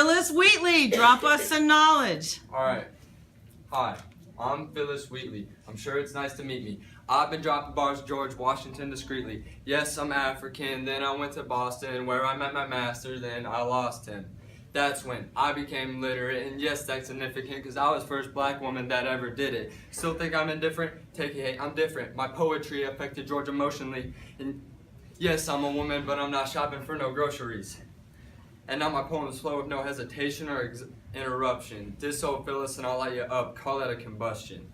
Phyllis Wheatley, drop us some knowledge. Alright. Hi, I'm Phyllis Wheatley. I'm sure it's nice to meet me. I've been dropping bars George Washington discreetly. Yes, I'm African, then I went to Boston where I met my master, then I lost him. That's when I became literate, and yes, that's significant because I was the first black woman that ever did it. Still think I'm indifferent? Take it, hey, I'm different. My poetry affected George emotionally, and yes, I'm a woman, but I'm not shopping for no groceries. And now my poems flow with no hesitation or interruption. This old Phyllis and I'll light you up, call that a combustion.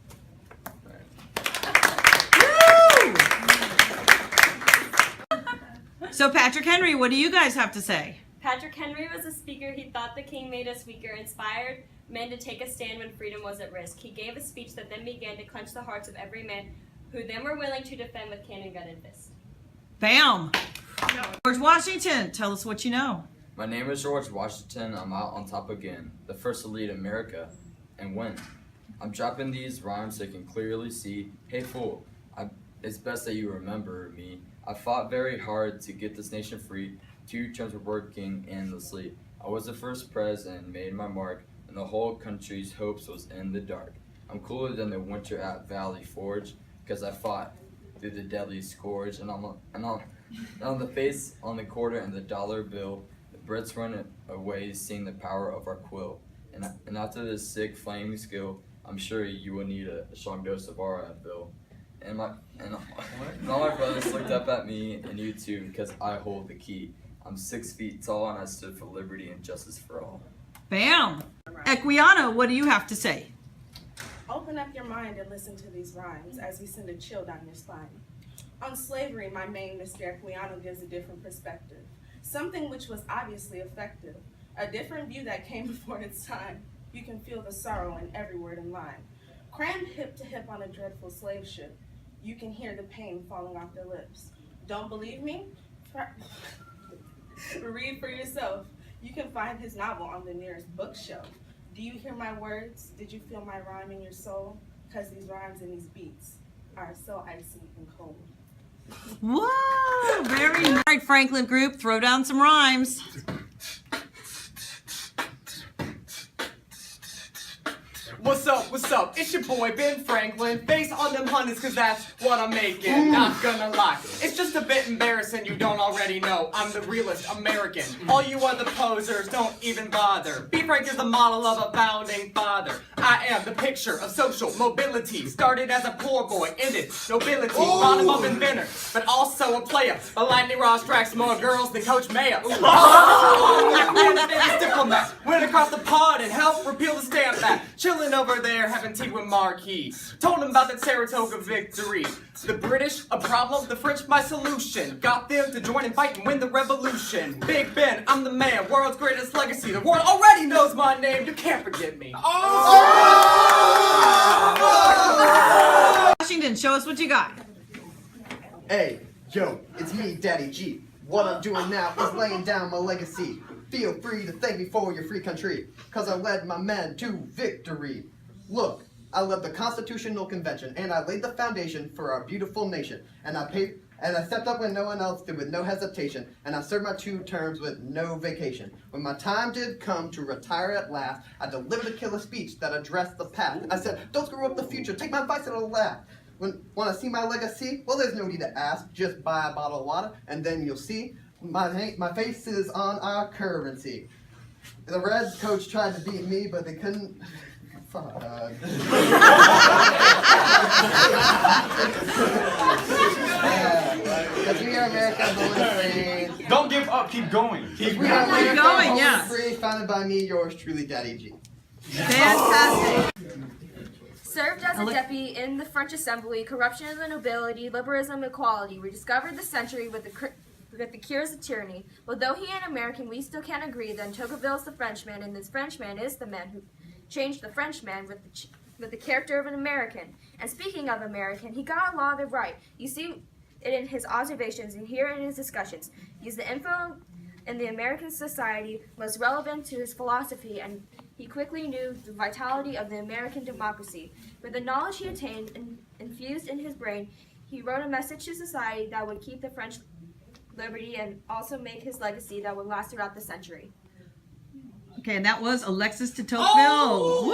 So Patrick Henry, what do you guys have to say? Patrick Henry was a speaker. He thought the king made us weaker, inspired men to take a stand when freedom was at risk. He gave a speech that then began to clench the hearts of every man who then were willing to defend with cannon, gun, and fist. Bam! George Washington, tell us what you know. My name is George Washington. I'm out on top again, the first to lead America, and win. I'm dropping these rhymes so you can clearly see. Hey fool, it's best that you remember me. I fought very hard to get this nation free. 2 terms were working endlessly. I was the first president, made my mark, and the whole country's hopes was in the dark. I'm cooler than the winter at Valley Forge, because I fought through the deadly scourge, and on the face, on the quarter, and the dollar bill. Brits run away seeing the power of our quill. And after this sick flaming skill, I'm sure you will need a strong dose of our Advil. And all my brothers looked up at me and you too, because I hold the key. I'm 6 feet tall and I stood for liberty and justice for all. Bam! Equiano, what do you have to say? Open up your mind and listen to these rhymes as we send a chill down your spine. On slavery, my main Mr. Equiano gives a different perspective. Something which was obviously effective, a different view that came before its time. You can feel the sorrow in every word in line. Crammed hip to hip on a dreadful slave ship, you can hear the pain falling off their lips. Don't believe me? Read for yourself. You can find his novel on the nearest bookshelf. Do you hear my words? Did you feel my rhyme in your soul? Because these rhymes and these beats are so icy and cold. Whoa! Very nice. All right, Franklin Group, throw down some rhymes. What's up? It's your boy Ben Franklin. Face on them honeys cause that's what I'm making. Not gonna lie, it's just a bit embarrassing you don't already know. I'm the realest American. All you other posers don't even bother. B. Frank is the model of a founding father. I am the picture of social mobility. Started as a poor boy, ended nobility. Bottom up inventor, but also a player. But Lightning Ross tracks more girls than Coach Mayo. Biggest diplomat. Went across the pond and helped repeal the Stamp Act. Chilling over there having tea with Marquis. Told him about that Saratoga victory. The British, a problem, the French, my solution. Got them to join and fight and win the revolution. Big Ben, I'm the man, world's greatest legacy. The world already knows my name, you can't forget me. Washington, show us what you got. Hey, yo, it's me, Daddy G. What I'm doing now is laying down my legacy. Feel free to thank me for your free country, cause I led my men to victory. Look, I led the Constitutional Convention, and I laid the foundation for our beautiful nation. And I stepped up when no one else did with no hesitation, and I served my 2 terms with no vacation. When my time did come to retire at last, I delivered a killer speech that addressed the past. I said, don't screw up the future, take my advice and it'll laugh. Want to see my legacy? Well, there's no need to ask, just buy a bottle of water, and then you'll see. My face is on our currency. The Reds coach tried to beat me, but they couldn't. Fuck. Because we are America, born free. Don't give up, keep going. Keep going, yeah. Free, founded by me, yours truly, Daddy G. Fantastic. Served as a deputy in the French Assembly, corruption of the nobility, liberalism, equality, rediscovered the century with the cures of tyranny. But though he an American, we still can't agree. Then Tocqueville's the Frenchman, and this Frenchman is the man who changed the Frenchman with the character of an American. And speaking of American, he got a lot of it right. You see it in his observations and hear it in his discussions. He's the info in the American society most relevant to his philosophy, and he quickly knew the vitality of the American democracy. With the knowledge he attained and infused in his brain, he wrote a message to society that would keep the French liberty and also make his legacy that would last throughout the century. Okay, and that was Alexis de Tocqueville.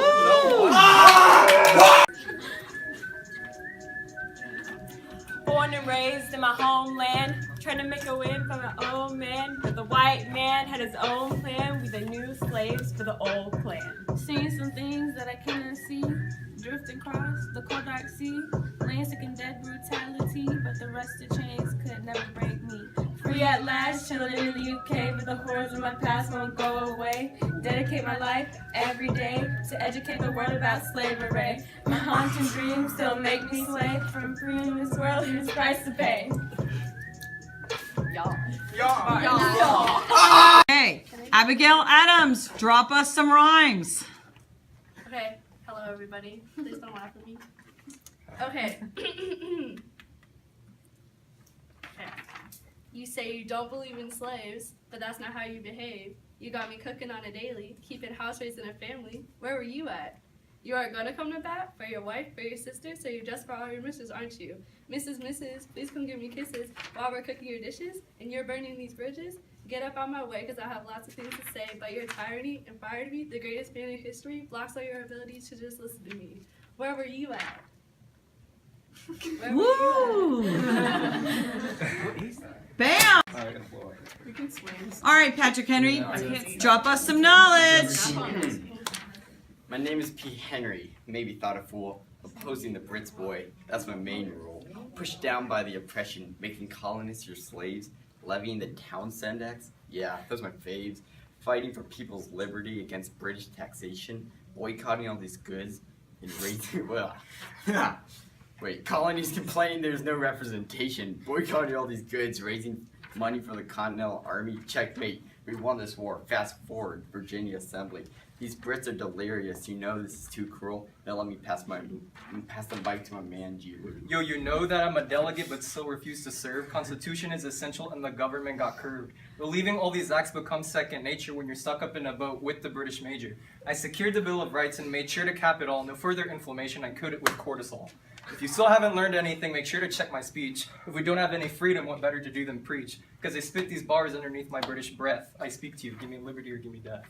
Born and raised in my homeland, trying to make a win for my own man. But the white man had his own plan. We the new slaves for the old clan. Seeing some things that I cannot see, drifting across the cold dark sea, laying sick and dead brutality, but the rusted chains could never break me. Free at last, chilling in the UK, but the horrors of my past won't go away. Dedicate my life every day to educate the world about slavery. My haunting dreams still make me slave from freeing this world and its price to pay. Okay, Abigail Adams, drop us some rhymes. Okay, hello everybody. Please don't laugh at me. Okay. Okay. You say you don't believe in slaves, but that's not how you behave. You got me cooking on a daily, keeping house raising a family. Where were you at? You are gonna come to bat for your wife, for your sister, so you're just for all your misses, aren't you? Mrs., please come give me kisses while we're cooking your dishes and you're burning these bridges. Get up out my way, cause I have lots of things to say, but your tyranny and fired me, the greatest man in history, blocks all your abilities to just listen to me. Where were you at? Where were you at? Bam! We can swing. All right, Patrick Henry, drop us some knowledge. My name is P. Henry, maybe thought a fool, opposing the Brits boy, that's my main rule. Pushed down by the oppression, making colonists your slaves, levying the Townsend Acts, yeah, those are my faves. Fighting for people's liberty against British taxation, boycotting all these goods, and raising, well, wait, colonies complaining there's no representation, boycotting all these goods, raising money for the Continental Army, checkmate, we won this war, fast forward, Virginia Assembly. These Brits are delirious, you know this is too cruel, now let me pass the mic to my man, G. Yo, you know that I'm a delegate but still refuse to serve? Constitution is essential and the government got curved. Believing all these acts becomes second nature when you're stuck up in a boat with the British major. I secured the Bill of Rights and made sure to cap it all. No further inflammation, I coat it with cortisol. If you still haven't learned anything, make sure to check my speech. If we don't have any freedom, what better to do than preach? Because they spit these bars underneath my British breath. I speak to you, give me liberty or give me death.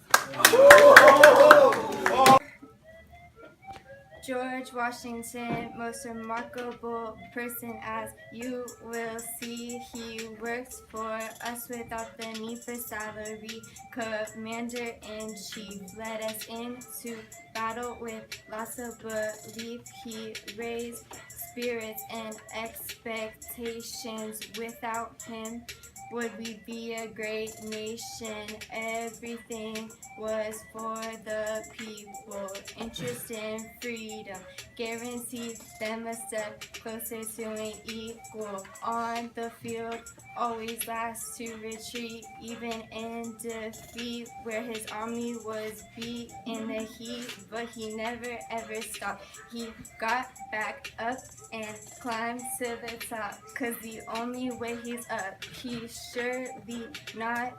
George Washington, most remarkable person as you will see. He works for us without the need for salary. Commander-in-chief led us into battle with lots of belief. He raised spirits and expectations. Without him, would we be a great nation? Everything was for the people. Interest in freedom guaranteed them a step closer to an equal. On the field, always last to retreat, even in defeat, where his army was beat in the heat, but he never ever stopped. He got back up and climbed to the top, cause the only way he's up, he's surely not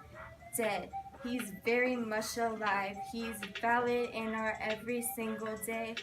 dead. He's very much alive. He's valid in our every single day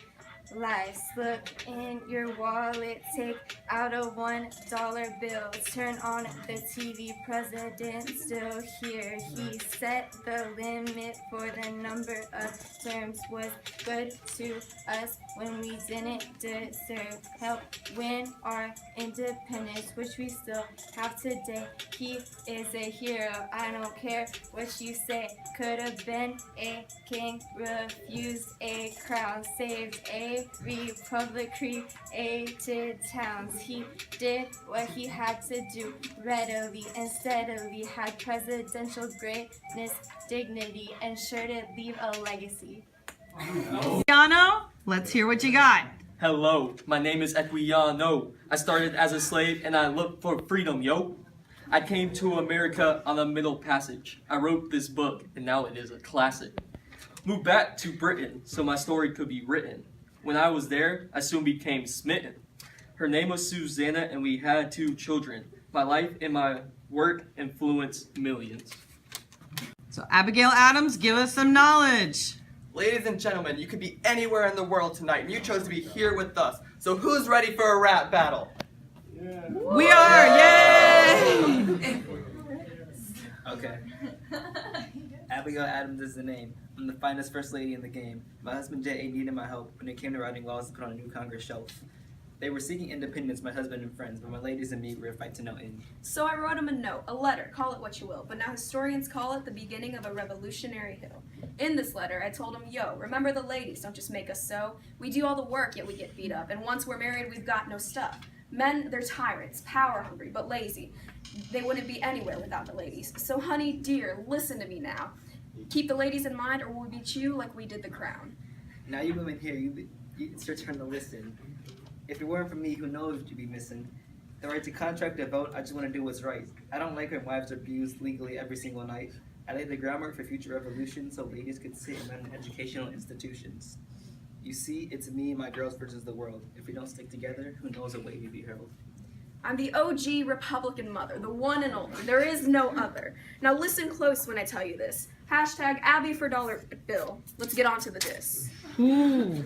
lives. Look in your wallet, take out a $1 bill, turn on the TV, president still here. He set the limit for the number of terms, was good to us when we didn't deserve. Help win our independence, which we still have today. He is a hero, I don't care what you say. Could have been a king, refused a crown, saved a republic, created towns. He did what he had to do readily and steadily, had presidential greatness, dignity, and sure to leave a legacy. Equiano, let's hear what you got. Hello, my name is Equiano. I started as a slave and I looked for freedom, yo. I came to America on the Middle Passage. I wrote this book and now it is a classic. Moved back to Britain so my story could be written. When I was there, I soon became smitten. Her name was Susanna and we had 2 children. My life and my work influenced millions. So Abigail Adams, give us some knowledge. Ladies and gentlemen, you could be anywhere in the world tonight, and you chose to be here with us. So who's ready for a rap battle? We are, yay! Okay. Abigail Adams is the name. I'm the finest first lady in the game. My husband J.A. needed my help when it came to writing laws to put on a new Congress shelf. They were seeking independence, my husband and friends, but my ladies and me were a fight to no end. So I wrote him a note, a letter, call it what you will, but now historians call it the beginning of a revolutionary hill. In this letter, I told him, yo, remember the ladies, don't just make us so. We do all the work, yet we get beat up, and once we're married, we've got no stuff. Men, they're tyrants, power hungry, but lazy. They wouldn't be anywhere without the ladies. So honey, dear, listen to me now. Keep the ladies in mind, or we'll beat you like we did the crown. Now you women here, it's your turn to listen. If it weren't for me, who knows what you'd be missing? The right to contract or vote, I just want to do what's right. I don't like when wives are abused legally every single night. I laid the groundwork for future revolution so ladies could sit and run educational institutions. You see, it's me and my girls versus the world. If we don't stick together, who knows what way we be hurled. I'm the OG Republican mother, the one and only. There is no other. Now listen close when I tell you this. Hashtag Abby for dollar bill. Let's get on to the diss. Ooh.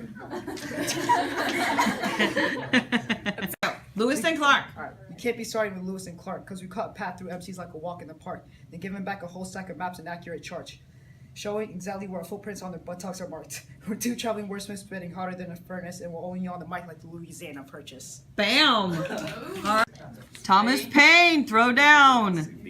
Lewis and Clark. Alright, you can't be starting with Lewis and Clark because we cut a path through MCs like a walk in the park, then giving back a whole stack of maps and accurate charts, showing exactly where our footprints on their buttocks are marked. We're two traveling wordsmiths spitting hotter than a furnace, and we're owing you on the mic like the Louisiana Purchase. Bam. All right. Thomas Paine, throw down.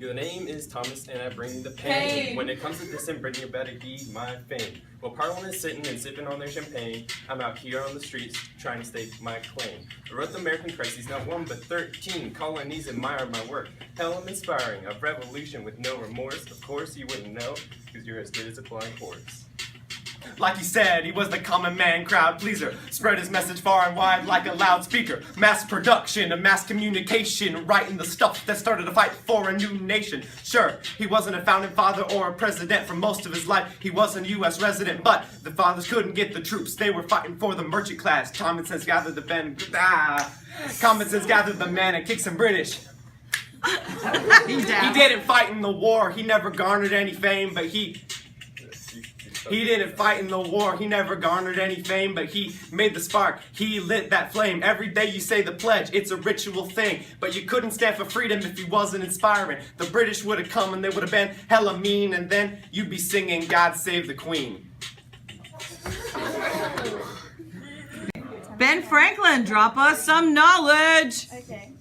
Your name is Thomas, and I bring the pain. When it comes to this and Britain, you better heed my fame. While Parliament is sitting and sipping on their champagne, I'm out here on the streets trying to stake my claim. I wrote the American crises, not 1 but 13. Colonies admire my work. Hell, I'm inspiring a revolution with no remorse. Of course, you wouldn't know, because you're as good as a blind horse. Like he said, he was the common man crowd pleaser. Spread his message far and wide like a loudspeaker. Mass production and mass communication, writing the stuff that started a fight for a new nation. Sure, he wasn't a founding father or a president for most of his life. He was a U.S. resident, but the fathers couldn't get the troops. They were fighting for the merchant class. Common sense gathered the men. Common sense gathered the man and kicked some British. He didn't fight in the war. He never garnered any fame, but he didn't fight in the war, he never garnered any fame, but he made the spark, he lit that flame. Every day you say the pledge, it's a ritual thing, but you couldn't stand for freedom if he wasn't inspiring. The British would have come and they would have been hella mean, and then you'd be singing God Save the Queen. Ben Franklin, drop us some knowledge. Okay.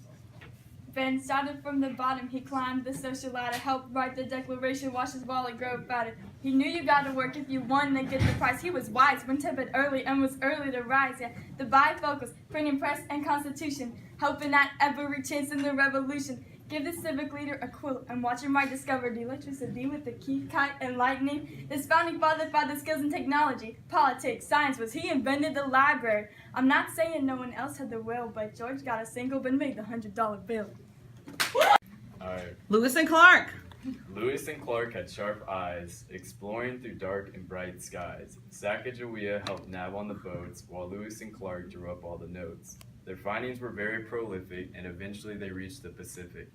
Ben started from the bottom, he climbed the social ladder, helped write the Declaration, washed his wallet, grow fatter. He knew you got to work if you won, then get the prize. He was wise, went to bed early and was early to rise. Yeah, the bifocals, printing press and constitution, helping at every chance in the revolution. Give the civic leader a quote and watch him write discovered electricity with the key, kite, and lightning. This founding father found the skills in technology, politics, science. Was he invented the library? I'm not saying no one else had the will, but George got a single but made the $100 bill. Alright. Lewis and Clark. Lewis and Clark had sharp eyes, exploring through dark and bright skies. Sacagawea helped nav on the boats, while Lewis and Clark drew up all the notes. Their findings were very prolific, and eventually they reached the Pacific.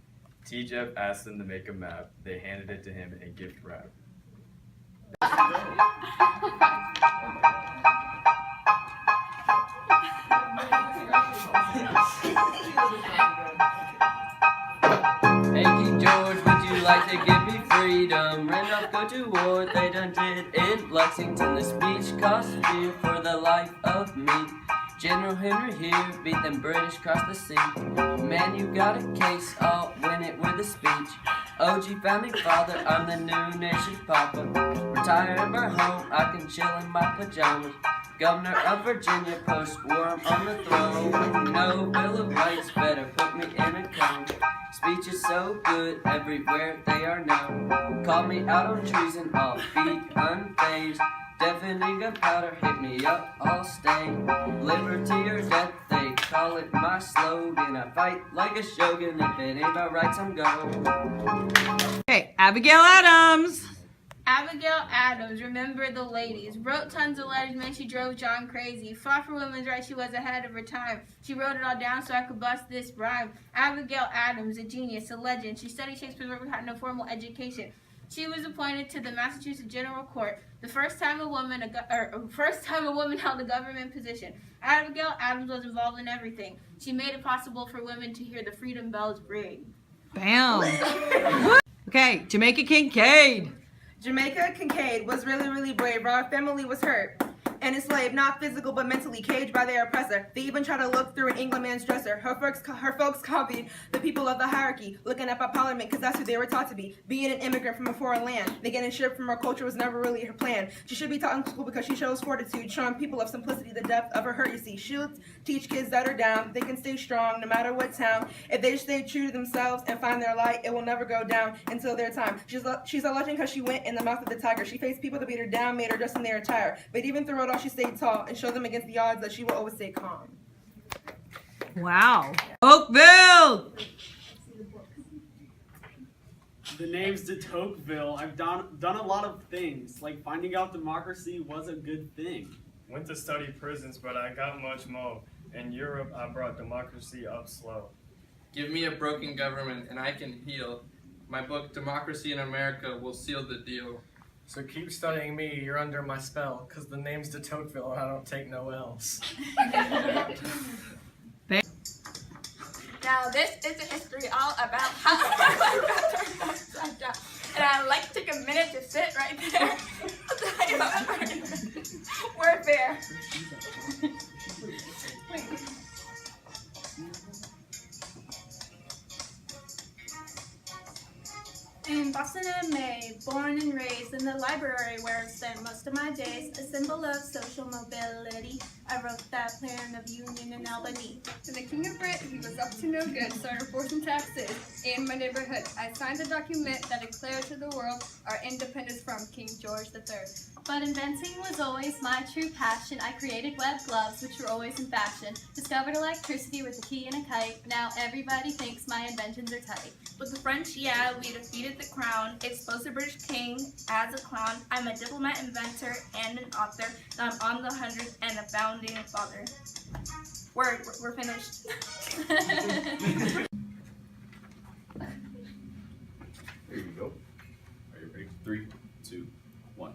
T. Jeff asked them to make a map. They handed it to him in gift wrap. Hey King George, would you like to give me freedom? Randolph go to war, they done did in Lexington. The speech cost fear for the life of me. General Henry here, beat them British across the sea. Man, you got a case, I'll win it with a speech. OG founding father, I'm the new nation's papa. Retire at my home, I can chill in my pajamas. Governor of Virginia, post-war, I'm on the throne. No Bill of Rights, better put me in a cone. Speech is so good, everywhere they are known. Call me out on treason, I'll be unfazed. Deafening gunpowder, hit me up, I'll stay. Liberty or death, they call it my slogan. I fight like a shogun, if it ain't about rights, I'm going. Okay, Abigail Adams. Abigail Adams, remember the ladies. Wrote tons of letters, man, she drove John crazy. Fought for women's rights, she was ahead of her time. She wrote it all down so I could bust this rhyme. Abigail Adams, a genius, a legend. She studied Shakespeare but had no formal education. She was appointed to the Massachusetts General Court, the first time a woman held a government position. Abigail Adams was involved in everything. She made it possible for women to hear the freedom bells ring. Bam. Okay, Jamaica Kincaid. Jamaica Kincaid was really brave. Our family was hurt and enslaved, not physical but mentally, caged by their oppressor. They even tried to look through an England man's dresser. Her folks copied the people of the hierarchy, looking up at Parliament because that's who they were taught to be. Being an immigrant from a foreign land, they getting shipped from our culture was never really her plan. She should be taught in school because she shows fortitude, showing people of simplicity the depth of her hurt, you see. She'll teach kids that are down, they can stay strong no matter what town. If they stay true to themselves and find their light, it will never go down until their time. She's a legend because she went in the mouth of the tiger. She faced people that beat her down, made her dress in their attire. But even through it all, she stayed tall and showed them against the odds that she will always stay calm. Wow. Oakville. The name's de Tocqueville. I've done a lot of things, like finding out democracy was a good thing. Went to study prisons, but I got much more. In Europe, I brought democracy up slow. Give me a broken government and I can heal. My book, Democracy in America, will seal the deal. So keep studying me, you're under my spell, cause the name's de Tocqueville and I don't take no L's. Now this is a history all about how I got turned upside down. And I'd like to take a minute to sit right there. I'll tell you about warfare. In Boston and May, born and raised in the library where I spent most of my days, a symbol of social mobility, I wrote that plan of union in Albany. To the King of Britain, he was up to no good, started forcing taxes in my neighborhood. I signed a document that declared to the world our independence from King George III. But inventing was always my true passion. I created web gloves, which were always in fashion. Discovered electricity with a key and a kite. Now everybody thinks my inventions are tight. With the French, yeah, we defeated the crown, exposed the British king as a clown. I'm a diplomat, inventor, and an author. Now I'm on the 100th and a founding father. We're finished. There you go. Are you ready? 3, 2, 1.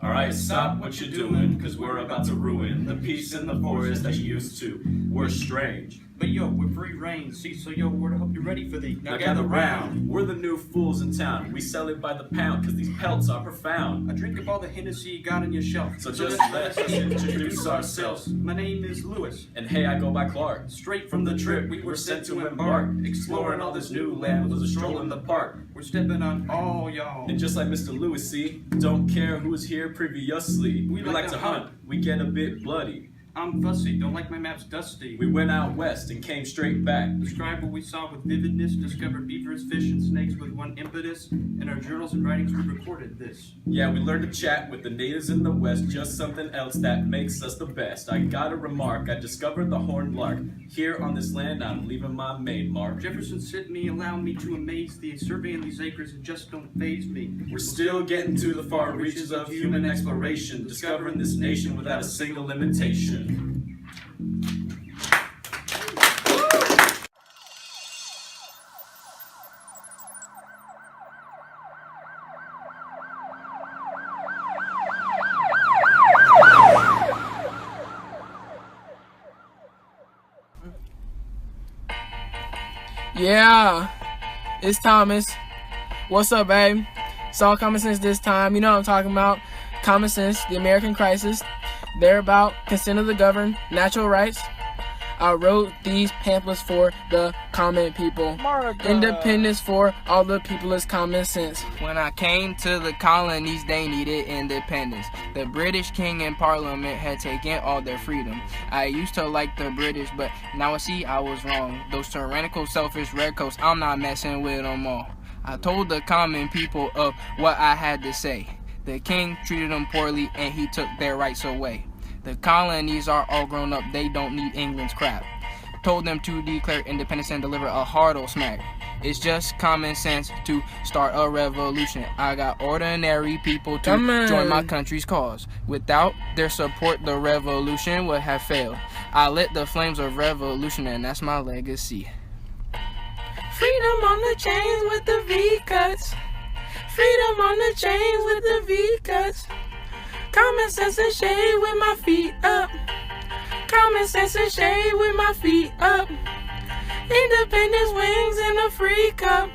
Alright, stop what you're doing, cause we're about to ruin the peace in the forest that you used to. We're strange. But yo, we're free reign, see, so yo, word, I hope you're ready for the Now gather round. We're the new fools in town. We sell it by the pound, cause these pelts are profound. I drink up all the Hennessy you got on your shelf. So just let us introduce ourselves. My name is Lewis. And hey, I go by Clark. Straight From the trip we were sent to embark. Exploring all this new land was a stroll in the park. We're stepping on all y'all. And just like Mr. Lewis, see, don't care who's here previously. We like to hunt, we get a bit bloody. I'm fussy, don't like my maps dusty. We went out west and came straight back. Describe what we saw with vividness, discovered beavers, fish, and snakes with one impetus. In our journals and writings we recorded this. Yeah, we learned to chat with the natives in the west, just something else that makes us the best. I gotta remark, I discovered the horned lark. Here on this land, I'm leaving my main mark. Jefferson sent me, allowing me to amaze thee. Surveying these acres, it just don't faze me. We're still getting to the far reaches of human exploration, discovering this nation without a single limitation. Yeah, it's Thomas. What's up, babe? It's all common sense this time. You know what I'm talking about. Common sense, the American crisis. They're about consent of the governed, natural rights. I wrote these pamphlets for the common people. America. Independence for all the people is common sense. When I came to the colonies, they needed independence. The British king and parliament had taken all their freedom. I used to like the British, but now I see I was wrong. Those tyrannical, selfish redcoats, I'm not messing with them all. I told the common people of what I had to say. The king treated them poorly and he took their rights away. The colonies are all grown up, they don't need England's crap. Told them to declare independence and deliver a hard old smack. It's just common sense to start a revolution. I got ordinary people to join my country's cause. Without their support, the revolution would have failed. I lit the flames of revolution and that's my legacy. Freedom on the chains with the V-cuts. Freedom on the chains with the V cuts. Common sense and shade with my feet up. Common sense and shade with my feet up. Independence wings in a free cup.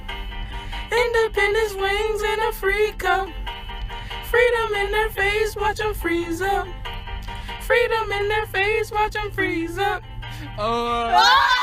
Independence wings in a free cup. Freedom in their face, watch them freeze up. Freedom in their face, watch them freeze up. Oh.